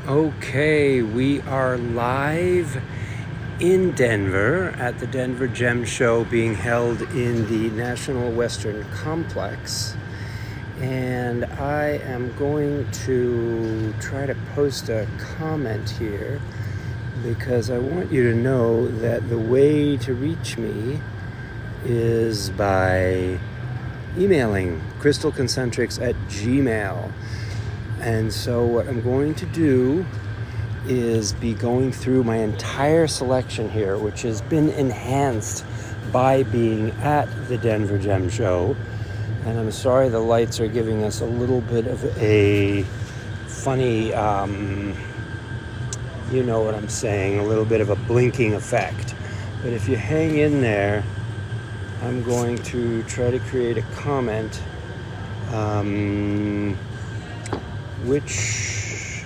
Okay, we are live in Denver at the Denver Gem Show being held in the National Western Complex. And I am going to try to post a comment here because I want you to know that the way to reach me is by emailing CrystalConcentrics@gmail. And so what I'm going to do is be going through my entire selection here, which has been enhanced by being at the Denver Gem Show. And I'm sorry the lights are giving us a little bit of a funny, you know what I'm saying, a little bit of a blinking effect. But if you hang in there, I'm going to try to create a comment which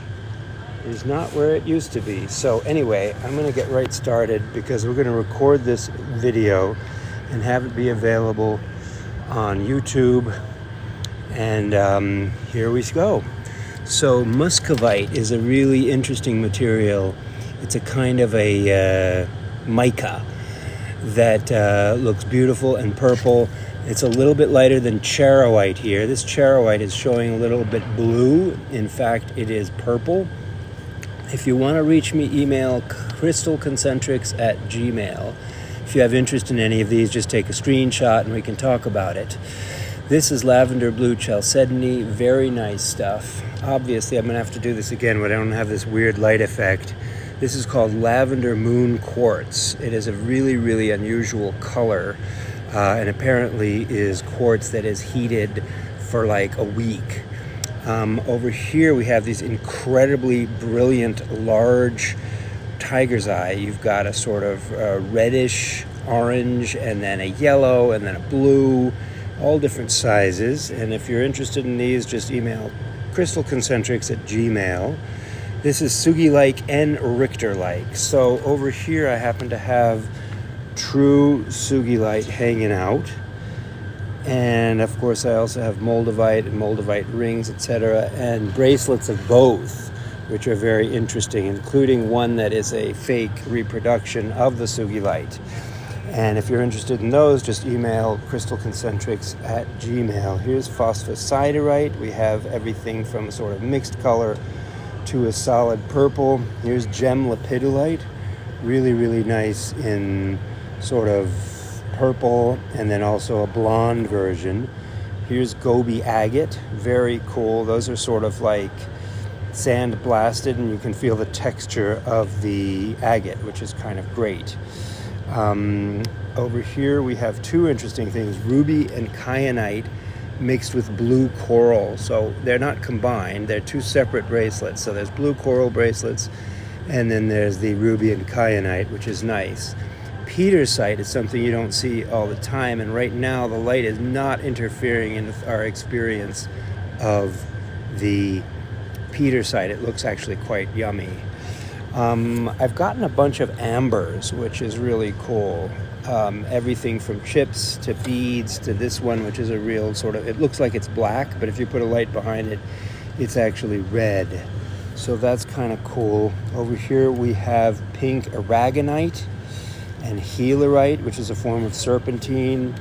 is not where it used to be. So anyway, I'm going to get right started because we're going to record this video and have it be available on YouTube. And here we go. So muscovite is a really interesting material. It's a kind of a mica that looks beautiful and purple. It's a little bit lighter than charoite here. This charoite is showing a little bit blue. In fact, it is purple. If you want to reach me, email CrystalConcentrics@gmail. If you have interest in any of these, just take a screenshot and we can talk about it. This is lavender blue chalcedony, very nice stuff. Obviously, I'm going to have to do this again when I don't have this weird light effect. This is called lavender moon quartz. It is a really, really unusual color. And apparently is quartz that is heated for like a week. Over here we have these incredibly brilliant large tiger's eye. You've got a sort of reddish orange and then a yellow and then a blue, all different sizes. And if you're interested in these, just email CrystalConcentrics@gmail. This is Sugi-like and Richter-like. So over here I happen to have true Sugilite hanging out, and of course I also have moldavite and moldavite rings, etc., and bracelets of both, which are very interesting, including one that is a fake reproduction of the Sugilite. And if you're interested in those, just email CrystalConcentrics@gmail. Here's phosphosiderite. We have everything from a sort of mixed color to a solid purple. Here's gem lepidolite, really, really nice in sort of purple, and then also a blonde version. Here's Gobi agate, very cool. Those are sort of like sand blasted, and you can feel the texture of the agate, which is kind of great. Over here we have two interesting things, ruby and kyanite mixed with blue coral. So they're not combined, they're two separate bracelets. So there's blue coral bracelets, and then there's the ruby and kyanite, which is nice. Petersite is something you don't see all the time, and right now the light is not interfering in our experience of the petersite. It looks actually quite yummy. I've gotten a bunch of ambers, which is really cool. Everything from chips to beads to this one, which is a real sort of, it looks like it's black, but if you put a light behind it, it's actually red. So that's kind of cool. Over here we have pink aragonite and healerite, which is a form of serpentine.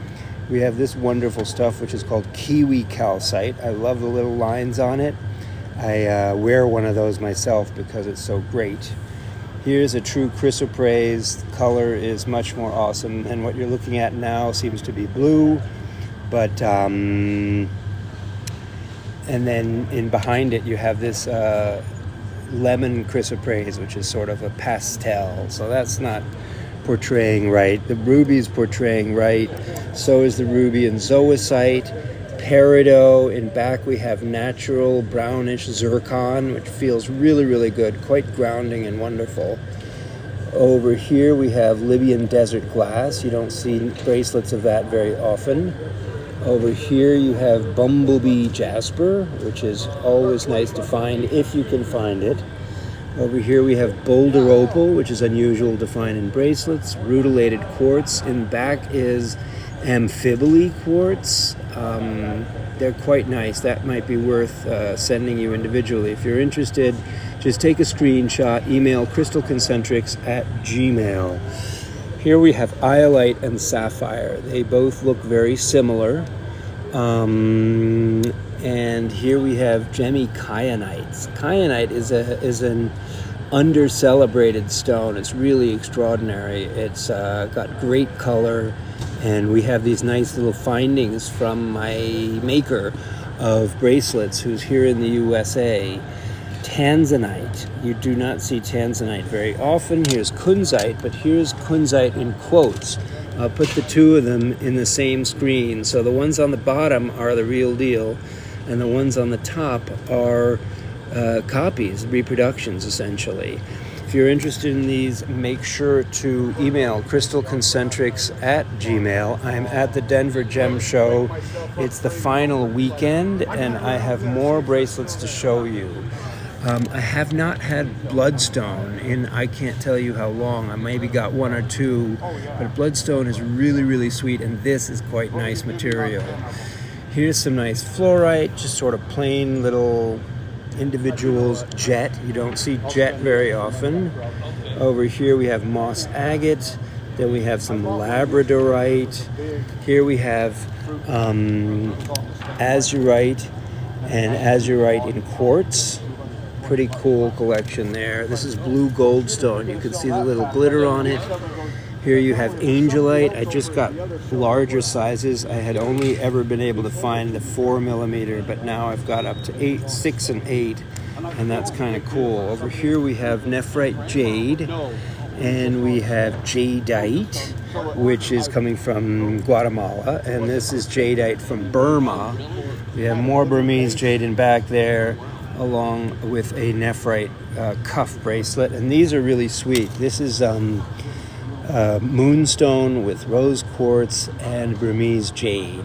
We have this wonderful stuff, which is called kiwi calcite. I love the little lines on it. I wear one of those myself because it's so great. Here's a true chrysoprase. The color is much more awesome, and what you're looking at now seems to be blue, but and then in behind it you have this lemon chrysoprase, which is sort of a pastel, so that's not portraying right. The ruby's portraying right, so is the ruby and zoisite. Peridot, in back we have natural brownish zircon, which feels really, really good, quite grounding and wonderful. Over here we have Libyan desert glass. You don't see bracelets of that very often. Over here you have bumblebee jasper, which is always nice to find if you can find it. Over here we have boulder opal, which is unusual to find in bracelets. Rutilated quartz. In back is amphibole quartz. They're quite nice. That might be worth sending you individually. If you're interested, just take a screenshot, email CrystalConcentrics@gmail. Here we have iolite and sapphire. They both look very similar. And here we have gemi kyanites. Kyanite is an under-celebrated stone. It's really extraordinary. It's got great color, and we have these nice little findings from my maker of bracelets who's here in the USA. Tanzanite. You do not see tanzanite very often. Here's kunzite, but here's kunzite in quotes. I'll put the two of them in the same screen. So the ones on the bottom are the real deal, and the ones on the top are copies, reproductions, essentially. If you're interested in these, make sure to email CrystalConcentrics@gmail. I'm at the Denver Gem Show. It's the final weekend, and I have more bracelets to show you. I have not had bloodstone in I can't tell you how long. I maybe got one or two, but bloodstone is really, really sweet, and this is quite nice material. Here's some nice fluorite, just sort of plain little individuals. Jet, you don't see jet very often. Over here we have moss agate, then we have some labradorite. Here we have azurite and azurite in quartz. Pretty cool collection there. This is blue goldstone. You can see the little glitter on it. Here you have angelite. I just got larger sizes. I had only ever been able to find the 4mm, but now I've got up to 8, 6, and 8, and that's kind of cool. Over here we have nephrite jade, and we have jadeite, which is coming from Guatemala, and this is jadeite from Burma. We have more Burmese jade in back there, along with a nephrite cuff bracelet, and these are really sweet. This is moonstone with rose quartz and Burmese jade.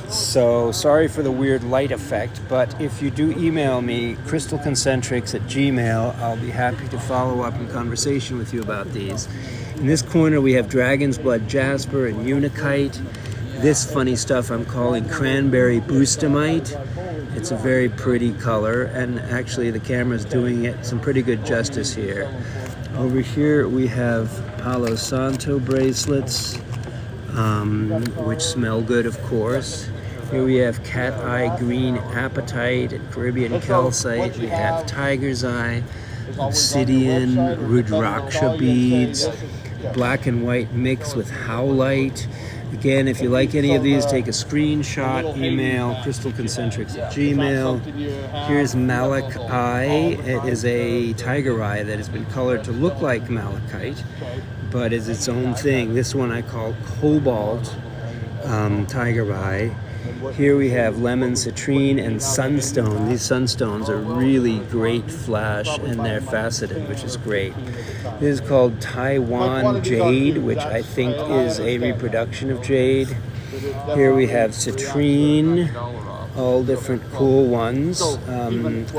So sorry for the weird light effect, but if you do email me, CrystalConcentrics@gmail, I'll be happy to follow up in conversation with you about these. In this corner we have dragon's blood jasper and unikite. This funny stuff I'm calling cranberry boostamite. It's a very pretty color, and actually the camera's doing it some pretty good justice here. Over here we have Palo Santo bracelets, which smell good, of course. Here we have cat eye green apatite and Caribbean calcite. We have tiger's eye, obsidian, rudraksha beads, black and white mix with howlite. Again, if you like any of these, take a screenshot, email CrystalConcentrics@gmail. Here's malach eye. It is a tiger eye that has been colored to look like malachite, but is its own thing. This one I call cobalt tiger eye. Here we have lemon citrine and sunstone. These sunstones are really great flash, and they're faceted, which is great. This is called Taiwan jade, which I think is a reproduction of jade. Here we have citrine, all different cool ones.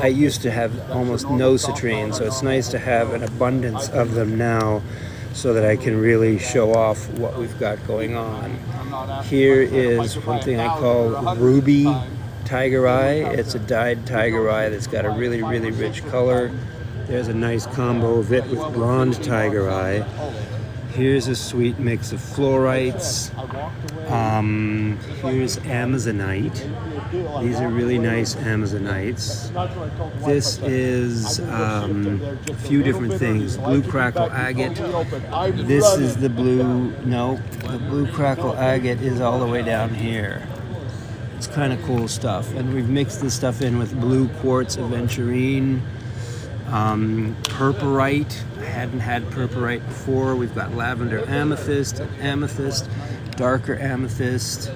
I used to have almost no citrine, so it's nice to have an abundance of them now so that I can really show off what we've got going on. Here is one thing I call ruby tiger eye. It's a dyed tiger eye that's got a really, really rich color. There's a nice combo of it with blonde tiger eye. Here's a sweet mix of fluorites. Here's amazonite. These are really nice amazonites. This is a few different things. Blue crackle agate. This is the blue, no, the blue crackle agate is all the way down here. It's kind of cool stuff. And we've mixed this stuff in with blue quartz aventurine. Purpurite. I hadn't had purpurite before. We've got lavender amethyst, darker amethyst.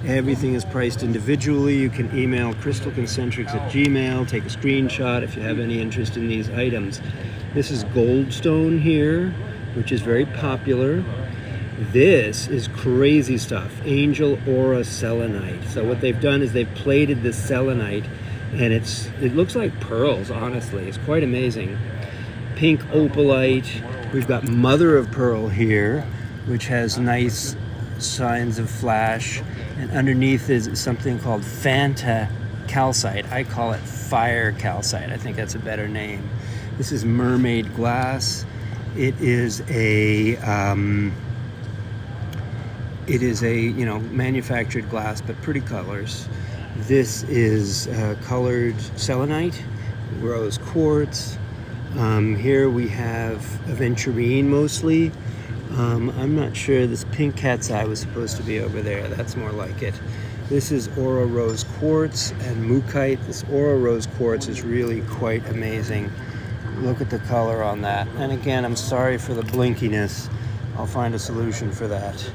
Everything is priced individually. You can email CrystalConcentrics@gmail. Take a screenshot if you have any interest in these items. This is goldstone here, which is very popular. This is crazy stuff. Angel Aura selenite. So what they've done is they've plated this selenite, and it looks like pearls, honestly. It's quite amazing. Pink opalite. We've got mother of pearl here, which has nice signs of flash. And underneath is something called Fanta calcite. I call it fire calcite. I think that's a better name. This is mermaid glass. It is a manufactured glass, but pretty colors. This is colored selenite, rose quartz. Here we have aventurine mostly. I'm not sure, this pink cat's eye was supposed to be over there. That's more like it. This is aura rose quartz and mukite. This aura rose quartz is really quite amazing. Look at the color on that. And again, I'm sorry for the blinkiness. I'll find a solution for that.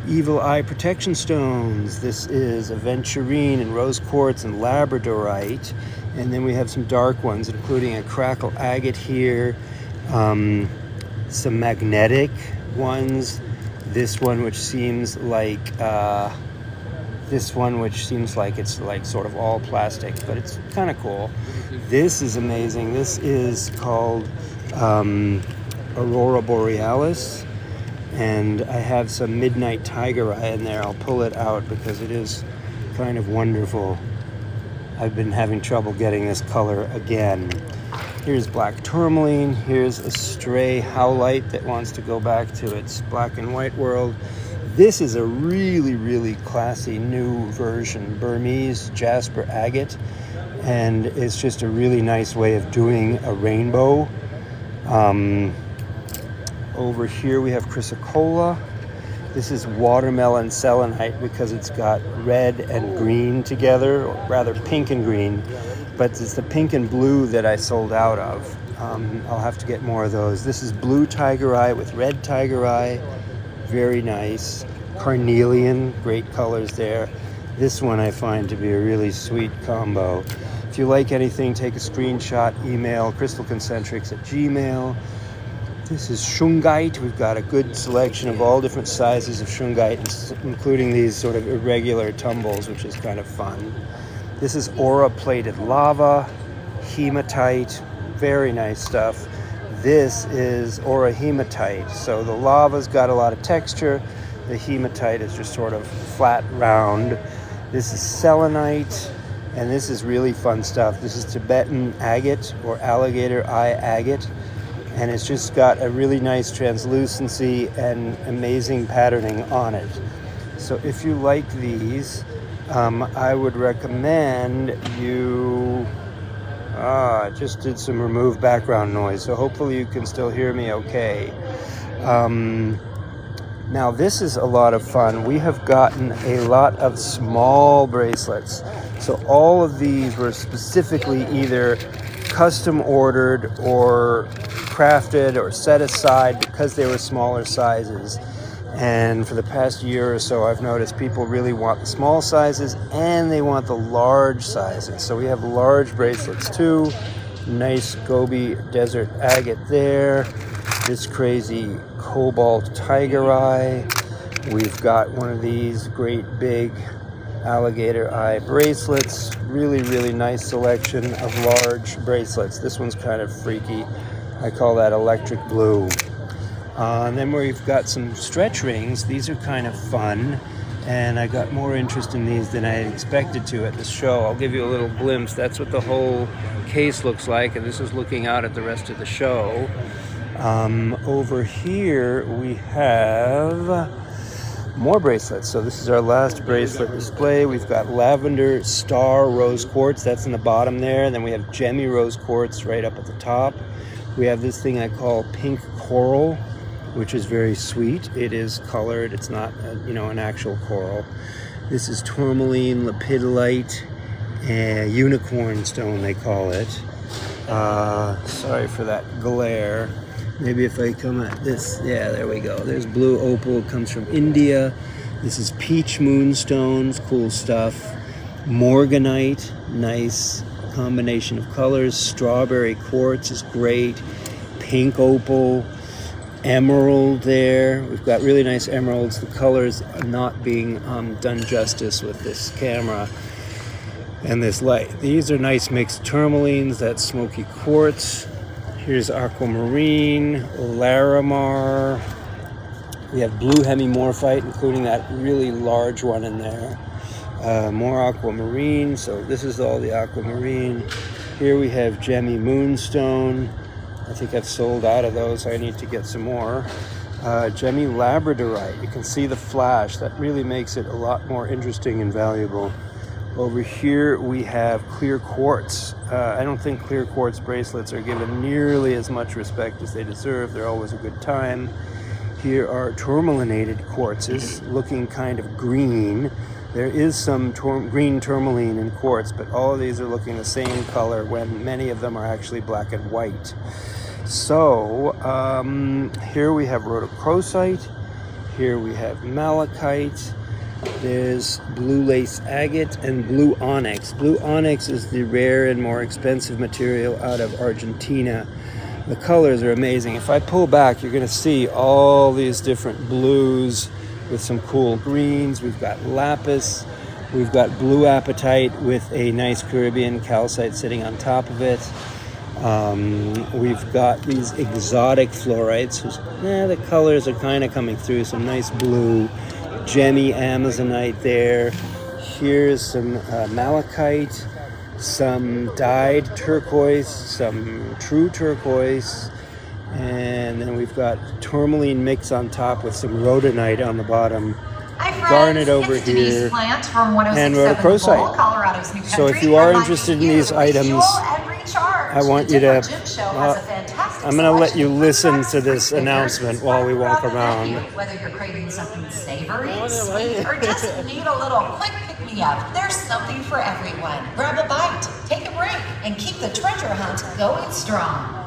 Evil eye protection stones. This is aventurine and rose quartz and labradorite. And then we have some dark ones, including a crackle agate here, some magnetic ones. This one, which seems like it's like sort of all plastic, but it's kind of cool. This is amazing. This is called Aurora Borealis, and I have some midnight tiger eye in there. I'll pull it out because it is kind of wonderful. I've been having trouble getting this color again. Here's black tourmaline. Here's a stray howlite that wants to go back to its black and white world. This is a really, really classy new version, Burmese jasper agate, and it's just a really nice way of doing a rainbow. Over here we have chrysocolla. This is watermelon selenite because it's got red and green together, or rather pink and green, but it's the pink and blue that I sold out of. I'll have to get more of those. This is blue tiger eye with red tiger eye. Very nice. Carnelian, great colors there. This one I find to be a really sweet combo. If you like anything, take a screenshot, email CrystalConcentrics@gmail.com. This is shungite. We've got a good selection of all different sizes of shungite, including these sort of irregular tumbles, which is kind of fun. This is aura plated lava, hematite, very nice stuff. This is aura hematite. So the lava's got a lot of texture. The hematite is just sort of flat, round. This is selenite, and this is really fun stuff. This is Tibetan agate or alligator eye agate, and it's just got a really nice translucency and amazing patterning on it. So if you like these, I would recommend you... I just did some remove background noise, so hopefully you can still hear me okay. Now this is a lot of fun. We have gotten a lot of small bracelets. So all of these were specifically either custom ordered or crafted or set aside because they were smaller sizes. And for the past year or so, I've noticed people really want the small sizes and they want the large sizes. So we have large bracelets too. Nice Gobi Desert agate there. This crazy cobalt tiger eye. We've got one of these great big alligator eye bracelets. Really, really nice selection of large bracelets. This one's kind of freaky. I call that electric blue. And then we've got some stretch rings. These are kind of fun, and I got more interest in these than I had expected to at the show. I'll give you a little glimpse. That's what the whole case looks like, and this is looking out at the rest of the show. Over here we have more bracelets. So this is our last bracelet display. We've got lavender star rose quartz. That's in the bottom there. And then we have gemmy rose quartz right up at the top. We have this thing I call pink coral, which is very sweet. It is colored. It's not, an actual coral. This is tourmaline, lepidolite, unicorn stone, they call it. Sorry for that glare. Maybe if I come at this, yeah, there we go. There's blue opal, it comes from India. This is peach moonstones, cool stuff. Morganite, nice combination of colors. Strawberry quartz is great. Pink opal, emerald there. We've got really nice emeralds. The colors are not being done justice with this camera and this light. These are nice mixed tourmalines. That's smoky quartz. Here's aquamarine, larimar. We have blue hemimorphite, including that really large one in there. More aquamarine, so this is all the aquamarine. Here we have Gemmy Moonstone. I think I've sold out of those. I need to get some more. Gemmy Labradorite. You can see the flash. That really makes it a lot more interesting and valuable. Over here we have clear quartz. I don't think clear quartz bracelets are given nearly as much respect as they deserve. They're always a good time. Here are tourmalinated quartzes, looking kind of green. There is some green tourmaline in quartz, but all of these are looking the same color when many of them are actually black and white. So here we have rhodochrosite. Here we have malachite. There's blue lace agate and blue onyx. Blue onyx is the rare and more expensive material out of Argentina. The colors are amazing. If I pull back, you're going to see all these different blues with some cool greens. We've got lapis. We've got blue apatite with a nice Caribbean calcite sitting on top of it. We've got these exotic fluorites. The colors are kind of coming through. Some nice blue. Gemmy Amazonite there. Here's some malachite. Some dyed turquoise, some true turquoise, and then we've got tourmaline mix on top with some rhodonite on the bottom. Garnet over here, and rhodochrosite. So if you are interested in these items, I want you to, I'm going to let you listen to this announcement while we walk around. Whether you're craving something savory, sweet, or just need a little quick pick-me-up, there's something for everyone. Grab a bite, take a break, and keep the treasure hunt going strong.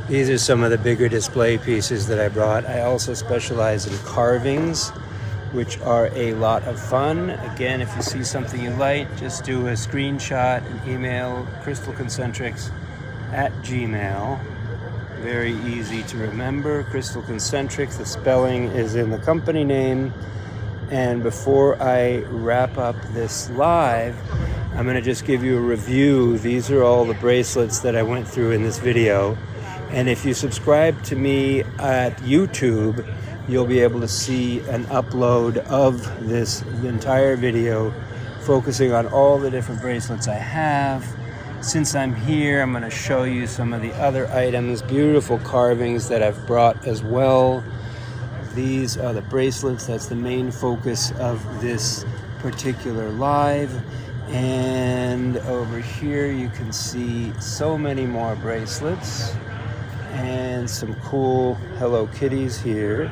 These are some of the bigger display pieces that I brought. I also specialize in carvings, which are a lot of fun. Again, if you see something you like, just do a screenshot and email CrystalConcentrics@gmail. Very easy to remember. CrystalConcentrics, the spelling is in the company name. And before I wrap up this live, I'm going to just give you a review. These are all the bracelets that I went through in this video. And if you subscribe to me at YouTube, you'll be able to see an upload of this entire video focusing on all the different bracelets I have. Since I'm here, I'm going to show you some of the other items, beautiful carvings that I've brought as well. These are the bracelets. That's the main focus of this particular live. And over here you can see so many more bracelets and some cool Hello Kitties here.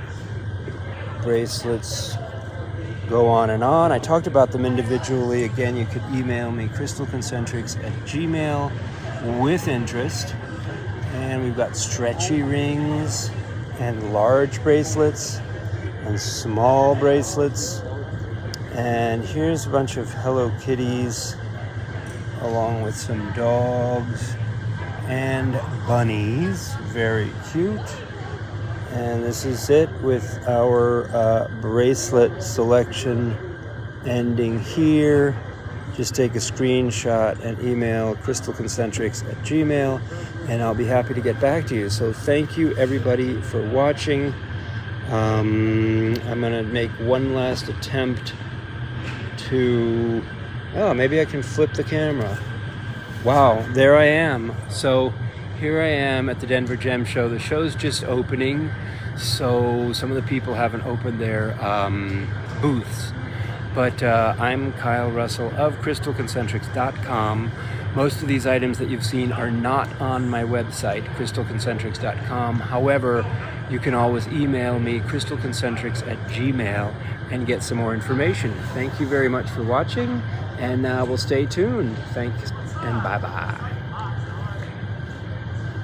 Bracelets go on and on. I talked about them individually. Again, you could email me CrystalConcentrics@gmail with interest. And we've got stretchy rings and large bracelets and small bracelets. And here's a bunch of Hello Kitties along with some dogs and bunnies. Very cute. And this is it with our bracelet selection ending here. Just take a screenshot and email CrystalConcentrics@gmail, and I'll be happy to get back to you. So thank you everybody for watching. I'm gonna make one last attempt to, maybe I can flip the camera. Wow, there I am. So here I am at the Denver Gem Show. The show's just opening, so some of the people haven't opened their booths. But I'm Kyle Russell of CrystalConcentrics.com. Most of these items that you've seen are not on my website, CrystalConcentrics.com. However, you can always email me, CrystalConcentrics@gmail, and get some more information. Thank you very much for watching, and we'll stay tuned. Thanks, and bye-bye.